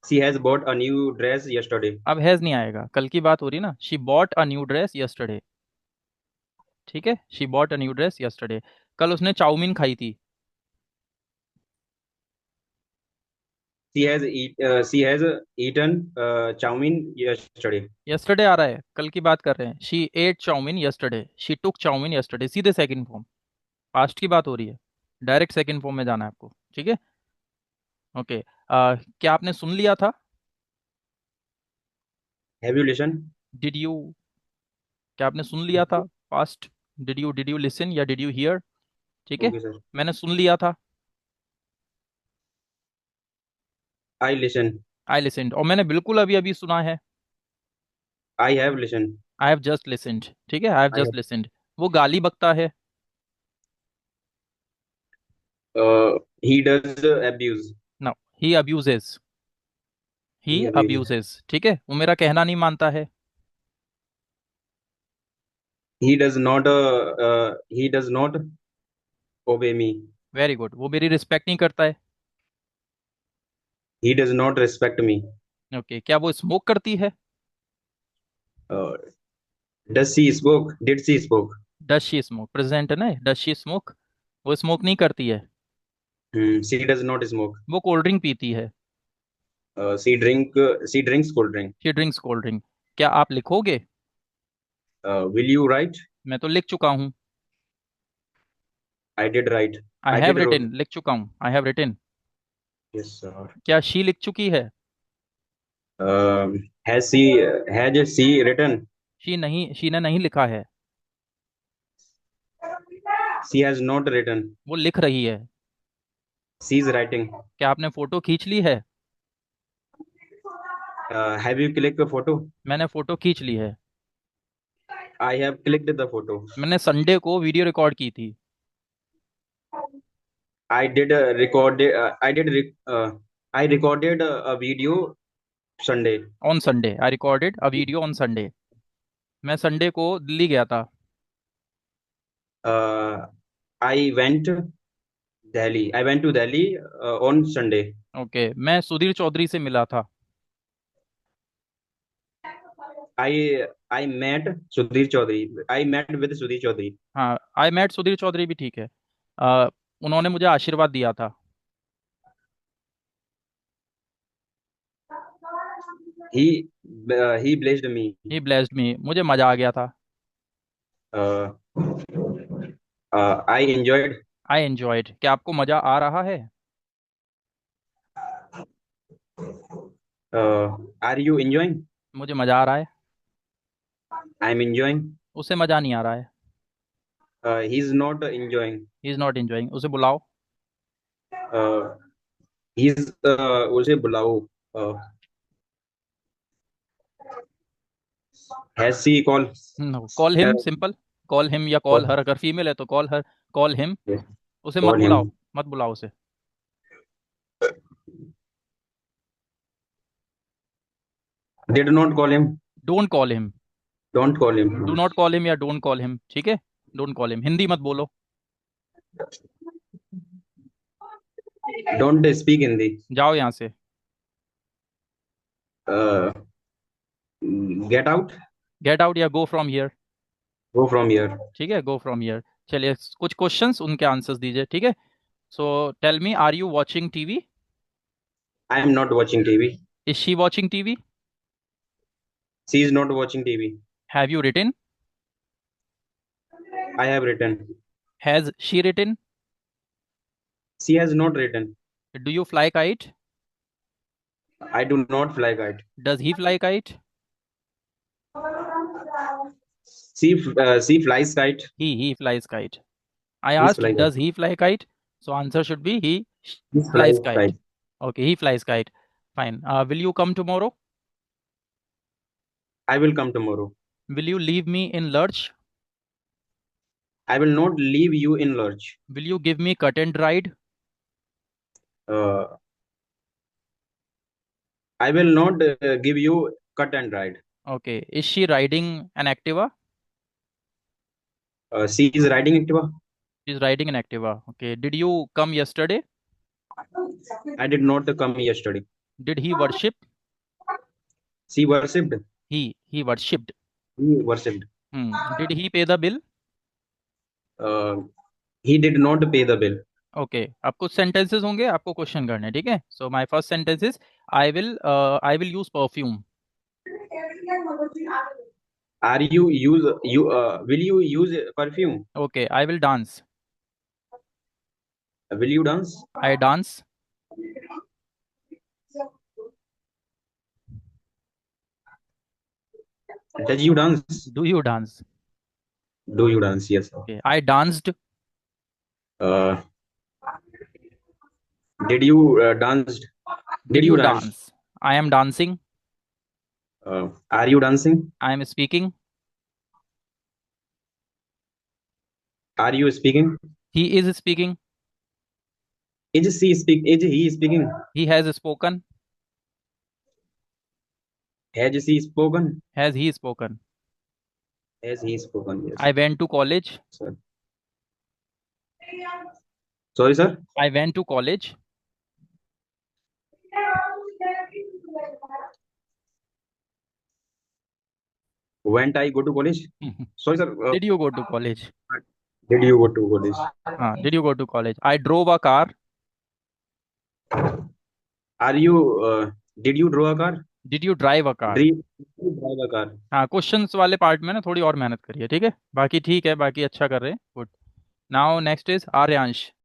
She has bought a new dress yesterday. अब has नहीं आएगा, कल की बात हो रही ना। She bought a new dress yesterday. ठीक है, she bought a new dress yesterday. कल उसने चाउमीन खाई थी। She has eaten chowmein yesterday. Yesterday आ रहा है, कल की बात कर रहे हैं। She ate chow mein yesterday, she took chow mein yesterday, सीधे सेकंड फॉर्म। पास्ट की बात हो रही है, डायरेक्ट सेकंड फॉर्म में जाना है आपको। ठीक है। ओके। क्या आपने सुन लिया था? Have you listened? Did you, क्या आपने सुन लिया था? पास्ट। डिड यू लिसन या डिड यू हियर? ठीक है। Okay, sir. मैंने सुन लिया था। I listen. आई लिसनड, और मैंने बिल्कुल अभी अभी सुना है। I have listened. I have just listened. ठीक है, I have I just have. Listened. वो गाली बकता है। He does abuse. No, he abuses. He He abuses. Abuses, ठीक है, वो मेरा कहना नहीं मानता है। He does not. He does not obey me. Very good, वो मेरी रिस्पेक्ट नहीं करता है। He does not respect me. Okay, क्या वो स्मोक करती है? Uh, does she smoke? Did she smoke? Does she smoke, present है ना, डज शी स्मोक। वो स्मोक नहीं करती है। She does not smoke. वो कोल्ड ड्रिंक पीती है। She drink. She drinks cold drink. She drinks cold drink. क्या आप लिखोगे? Will you write? मैं तो लिख चुका हूँ। I did write. I I have did wrote. Written, लिख चुका हूँ, I have written. Yes, sir. क्या शी लिख चुकी है? Has she written? शी नहीं, शी ने नहीं लिखा है। She has not written. वो लिख रही है। She is writing. क्या आपने फोटो खींच ली है? Have you clicked the photo? मैंने फोटो खींच ली है। I have clicked the photo. मैंने संडे को वीडियो रिकॉर्ड की थी। I did record. I did. I recorded a video Sunday. On Sunday I recorded a video on Sunday. मैं Sunday को दिल्ली गया था। Uh, I went Delhi. I went to Delhi on Sunday. Okay, मैं सुधीर चौधरी से मिला था। I met Sudhir Chaudhary. I met with Sudhir Chaudhary. हाँ, I met Sudhir Chaudhary भी ठीक है। उन्होंने मुझे आशीर्वाद दिया था। He blessed me. He blessed me, मुझे मजा आ गया था। Uh, I enjoyed. I enjoyed, क्या आपको मजा आ रहा है? Are you enjoying? मुझे मजा आ रहा है। I'm enjoying. उसे मजा नहीं आ रहा है। He's not enjoying. He is not enjoying, उसे बुलाओ। Uh, he's उसे बुलाओ. Uh, has she call? Call him, Uh, simple. Call him या कॉल call, हर, अगर फीमेल है तो call her. Call him. yes, उसे मत call बुलाओ, him. मत बुलाओ उसे। Did not call him. Don't call him. Don't call do him. Not call him या डोंट कॉल हिम, ठीक है। डोंट कॉल हिम, हिंदी मत बोलो। Don't speak Hindi. जाओ यहाँ से। Uh, get out. Get out या go from here. Go from here. ठीक है, गो फ्रॉम हियर। चलिए, कुछ क्वेश्चंस, उनके आंसर्स दीजिए, ठीक है। So tell me, are you watching TV? I am not watching TV. Is she watching TV? She is not watching TV. Have you written? I have written. Has she written? She has not written. Do you fly kite? I do not fly kite. Does he fly kite? She flies kite. He flies kite. I He's asked, fly kite. does he fly kite? So answer should be he He flies flies kite. kite. Okay, he flies kite. Fine. Will you come tomorrow? I will come tomorrow. Will you leave me in lurch? I will not leave you in lurch. Will you give me cut and ride? Uh, I will not give you cut and ride. Okay. Is she riding an Activa? She is riding Activa. She's riding an Activa. Okay. Did you come yesterday? I did not come yesterday. Did he worship? She worshipped. He worshipped. He worshipped. Did he pay the bill? Uh, he did not pay the bill. Okay, अब कुछ sentences होंगे, आपको question करने, ठीक है? So my first sentence is I will use perfume. Are you use you will you use perfume? Okay, I will dance. Will you dance? I dance. Does you dance? Do you dance? Do you dance? Yes. Okay, I danced. Uh, did you dance? Did Did you you dance? Dance? I am dancing. Are you dancing? I am speaking. Are you speaking? He is speaking. Is she speak? Is he speaking? He has spoken. Has she spoken? Has he spoken. Has he spoken? Yes. I went to college. Sir. Sorry, sir. I went to college. Went I go to college? Sorry, sir. Did you go to college? Did you go to college? हाँ, did you go to college. I drove a car. Are you? Did you draw a car? Did you drive a car? Did you drive a car? हाँ, questions वाले part में ना थोड़ी और मेहनत करिए, ठीक है? बाकी ठीक है, बाकी अच्छा कर रहे हैं, good. Now next is Aaryansh.